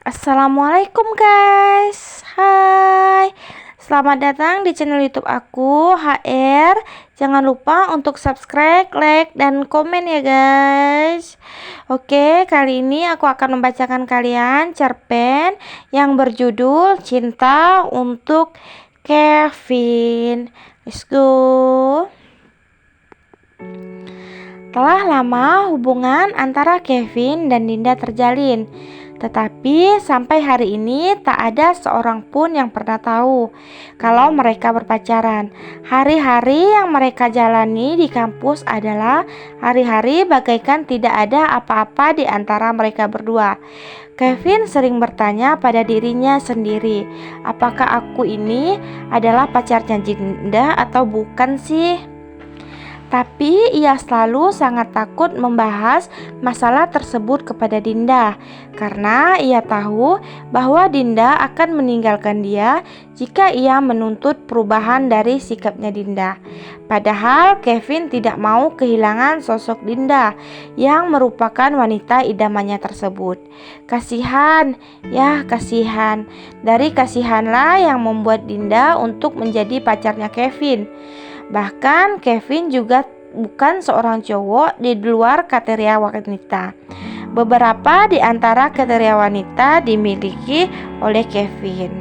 Assalamualaikum guys. Hai. Selamat datang di channel YouTube aku, HR. Jangan lupa untuk subscribe, like, dan komen ya guys. Oke, kali ini aku akan membacakan kalian cerpen yang berjudul Cinta untuk Kevin. Let's go. Telah lama hubungan antara Kevin dan Dinda terjalin, tetapi sampai hari ini tak ada seorang pun yang pernah tahu kalau mereka berpacaran. Hari-hari yang mereka jalani di kampus adalah hari-hari bagaikan tidak ada apa-apa di antara mereka berdua. Kevin sering bertanya pada dirinya sendiri, apakah aku ini adalah pacarnya Dinda atau bukan sih? Tapi ia selalu sangat takut membahas masalah tersebut kepada Dinda karena ia tahu bahwa Dinda akan meninggalkan dia jika ia menuntut perubahan dari sikapnya Dinda. Padahal Kevin tidak mau kehilangan sosok Dinda yang merupakan wanita idamannya tersebut. Kasihan, ya kasihan. Dari kasihanlah yang membuat Dinda untuk menjadi pacarnya Kevin. Bahkan Kevin juga bukan seorang cowok di luar kriteria wanita. Beberapa di antara kriteria wanita dimiliki oleh Kevin.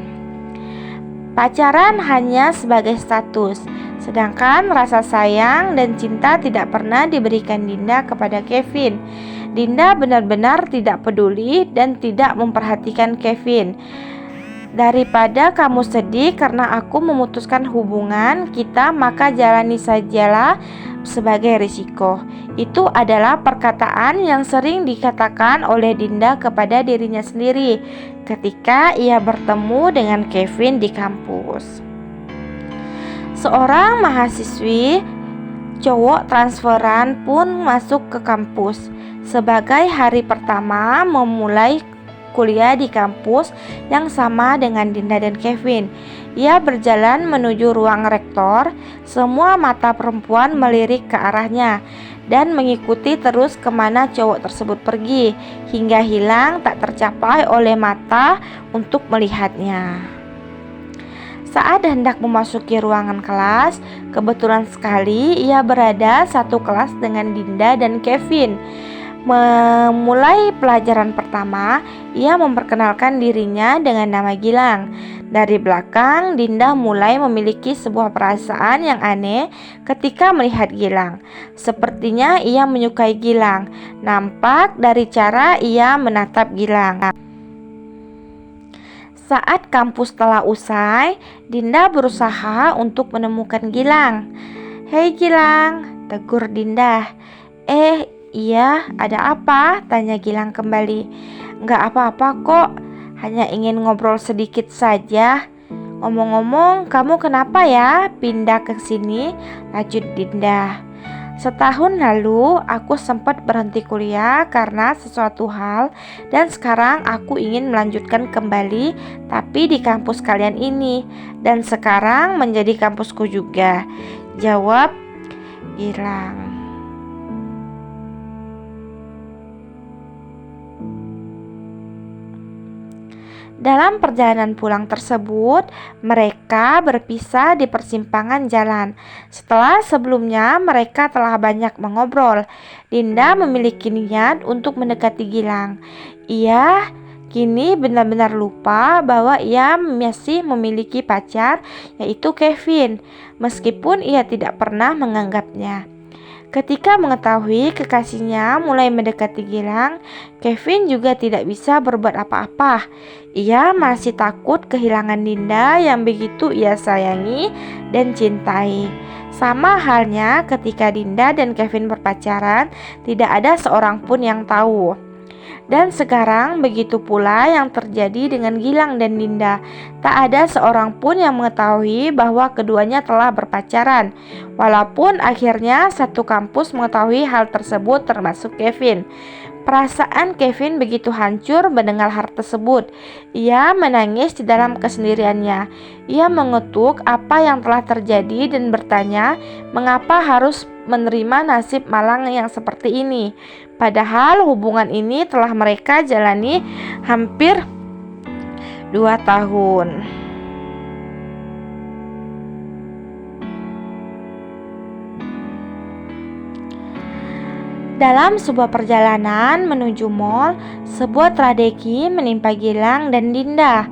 Pacaran hanya sebagai status, sedangkan rasa sayang dan cinta tidak pernah diberikan Dinda kepada Kevin. Dinda benar-benar tidak peduli dan tidak memperhatikan Kevin. Daripada kamu sedih karena aku memutuskan hubungan kita, maka jalani sajalah sebagai risiko. Itu adalah perkataan yang sering dikatakan oleh Dinda kepada dirinya sendiri ketika ia bertemu dengan Kevin di kampus. Seorang mahasiswi cowok transferan pun masuk ke kampus sebagai hari pertama memulai kuliah di kampus yang sama dengan Dinda dan Kevin. Ia berjalan menuju ruang rektor. Semua mata perempuan melirik ke arahnya dan mengikuti terus kemana cowok tersebut pergi hingga hilang tak tercapai oleh mata untuk melihatnya. Saat hendak memasuki ruangan kelas, kebetulan sekali ia berada satu kelas dengan Dinda dan Kevin. Memulai pelajaran pertama, ia memperkenalkan dirinya dengan nama Gilang. Dari belakang, Dinda mulai memiliki sebuah perasaan yang aneh ketika melihat Gilang. Sepertinya ia menyukai Gilang, nampak dari cara ia menatap Gilang. Saat kampus telah usai, Dinda berusaha untuk menemukan Gilang. "Hei Gilang," tegur Dinda. Iya, ada apa?" tanya Gilang kembali. "Enggak apa-apa kok, hanya ingin ngobrol sedikit saja. Ngomong-ngomong, kamu kenapa ya pindah ke sini?" lanjut Dinda. "Setahun lalu aku sempat berhenti kuliah karena sesuatu hal dan sekarang aku ingin melanjutkan kembali tapi di kampus kalian ini dan sekarang menjadi kampusku juga," jawab Gilang. Dalam perjalanan pulang tersebut, mereka berpisah di persimpangan jalan. Setelah sebelumnya mereka telah banyak mengobrol, Dinda memiliki niat untuk mendekati Gilang. Ia kini benar-benar lupa bahwa ia masih memiliki pacar, yaitu Kevin, meskipun ia tidak pernah menganggapnya. Ketika mengetahui kekasihnya mulai mendekati Gilang, Kevin juga tidak bisa berbuat apa-apa. Ia masih takut kehilangan Dinda yang begitu ia sayangi dan cintai. Sama halnya ketika Dinda dan Kevin berpacaran, tidak ada seorang pun yang tahu. Dan sekarang begitu pula yang terjadi dengan Gilang dan Dinda. Tak ada seorang pun yang mengetahui bahwa keduanya telah berpacaran. Walaupun akhirnya satu kampus mengetahui hal tersebut termasuk Kevin. Perasaan Kevin begitu hancur mendengar hal tersebut. Ia menangis di dalam kesendiriannya. Ia mengetuk apa yang telah terjadi dan bertanya mengapa harus menerima nasib malang yang seperti ini. Padahal hubungan ini telah mereka jalani hampir 2 tahun. Dalam sebuah perjalanan menuju mall, sebuah tragedi menimpa Gilang dan Dinda.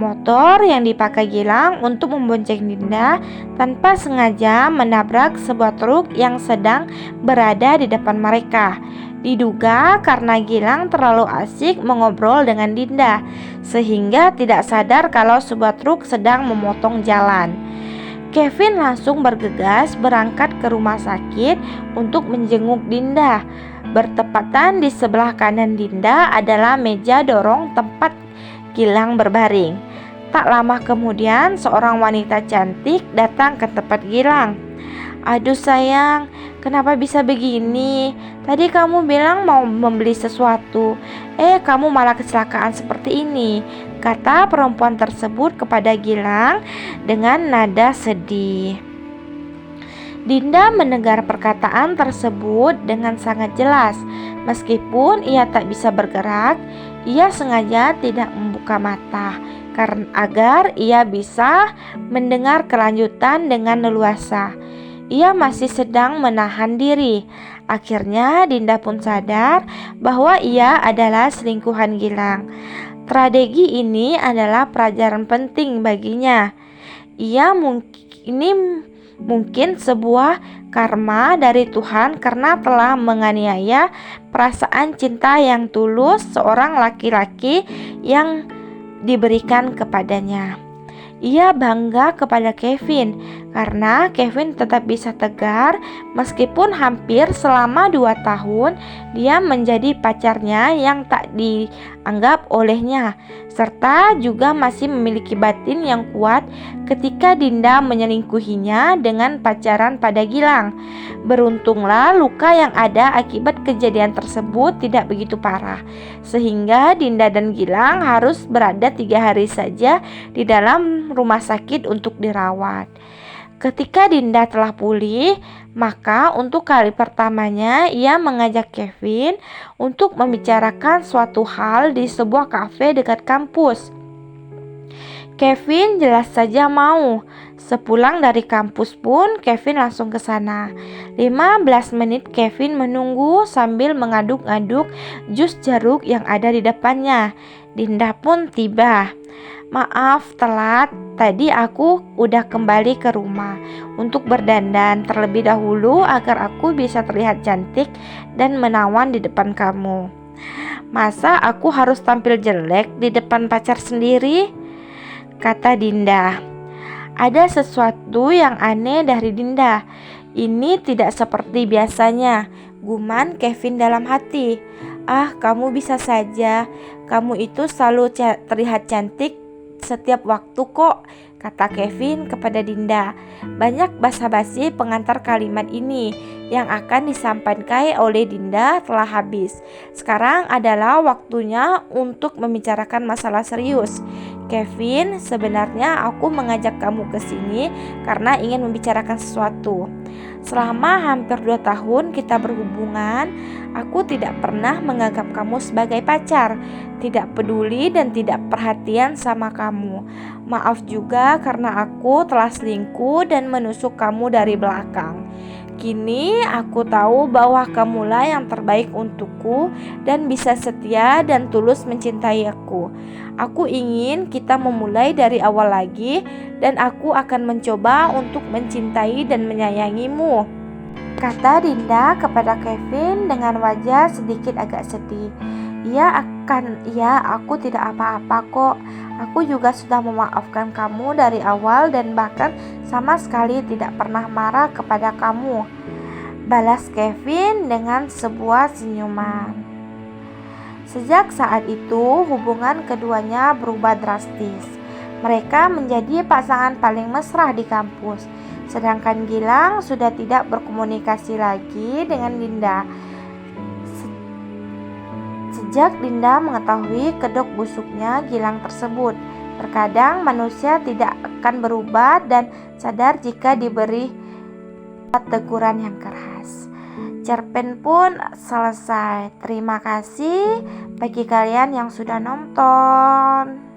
Motor yang dipakai Gilang untuk membonceng Dinda tanpa sengaja menabrak sebuah truk yang sedang berada di depan mereka. Diduga karena Gilang terlalu asik mengobrol dengan Dinda, sehingga tidak sadar kalau sebuah truk sedang memotong jalan. Kevin langsung bergegas berangkat ke rumah sakit untuk menjenguk Dinda. Bertepatan di sebelah kanan Dinda adalah meja dorong tempat Gilang berbaring. Tak lama kemudian, seorang wanita cantik datang ke tempat Gilang. "Aduh sayang, kenapa bisa begini? Tadi kamu bilang mau membeli sesuatu, kamu malah kecelakaan seperti ini," kata perempuan tersebut kepada Gilang dengan nada sedih. Dinda mendengar perkataan tersebut dengan sangat jelas. Meskipun ia tak bisa bergerak, ia sengaja tidak membuka mata agar ia bisa mendengar kelanjutan dengan leluasa. Ia masih sedang menahan diri. Akhirnya Dinda pun sadar bahwa ia adalah selingkuhan Gilang. Tragedi ini adalah pelajaran penting baginya. Ini mungkin sebuah karma dari Tuhan karena telah menganiaya perasaan cinta yang tulus seorang laki-laki yang diberikan kepadanya. Ia bangga kepada Kevin karena Kevin tetap bisa tegar meskipun hampir selama 2 tahun dia menjadi pacarnya yang tak dianggap olehnya, serta juga masih memiliki batin yang kuat ketika Dinda menyelingkuhinya dengan pacaran pada Gilang. Beruntunglah luka yang ada akibat kejadian tersebut tidak begitu parah, sehingga Dinda dan Gilang harus berada 3 hari saja di dalam rumah sakit untuk dirawat. Ketika Dinda telah pulih, maka untuk kali pertamanya ia mengajak Kevin untuk membicarakan suatu hal di sebuah kafe dekat kampus. Kevin jelas saja mau. Sepulang dari kampus pun Kevin langsung ke sana. 15 menit Kevin menunggu sambil mengaduk-aduk jus jeruk yang ada di depannya. Dinda pun tiba. "Maaf telat, tadi aku udah kembali ke rumah untuk berdandan terlebih dahulu agar aku bisa terlihat cantik dan menawan di depan kamu." "Masa aku harus tampil jelek di depan pacar sendiri?" kata Dinda. Ada sesuatu yang aneh dari Dinda. Ini tidak seperti biasanya, guman Kevin dalam hati. "Ah, kamu bisa saja. Kamu itu selalu terlihat cantik setiap waktu kok," kata Kevin kepada Dinda. Banyak basa-basi pengantar kalimat ini yang akan disampaikan oleh Dinda telah habis. Sekarang adalah waktunya untuk membicarakan masalah serius. "Kevin, sebenarnya aku mengajak kamu ke sini karena ingin membicarakan sesuatu. Selama hampir 2 tahun kita berhubungan, aku tidak pernah menganggap kamu sebagai pacar, tidak peduli dan tidak perhatian sama kamu. Maaf juga karena aku telah selingkuh dan menusuk kamu dari belakang. Kini aku tahu bahwa kamulah yang terbaik untukku dan bisa setia dan tulus mencintai aku. Aku ingin kita memulai dari awal lagi dan aku akan mencoba untuk mencintai dan menyayangimu," kata Dinda kepada Kevin dengan wajah sedikit agak sedih. Aku tidak apa-apa kok. Aku juga sudah memaafkan kamu dari awal dan bahkan sama sekali tidak pernah marah kepada kamu," balas Kevin dengan sebuah senyuman. Sejak saat itu, hubungan keduanya berubah drastis. Mereka menjadi pasangan paling mesra di kampus. Sedangkan Gilang sudah tidak berkomunikasi lagi dengan Dinda. Sejak Dinda mengetahui kedok busuknya Gilang tersebut, terkadang manusia tidak akan berubah dan sadar jika diberi teguran yang keras. Cerpen pun selesai. Terima kasih bagi kalian yang sudah nonton.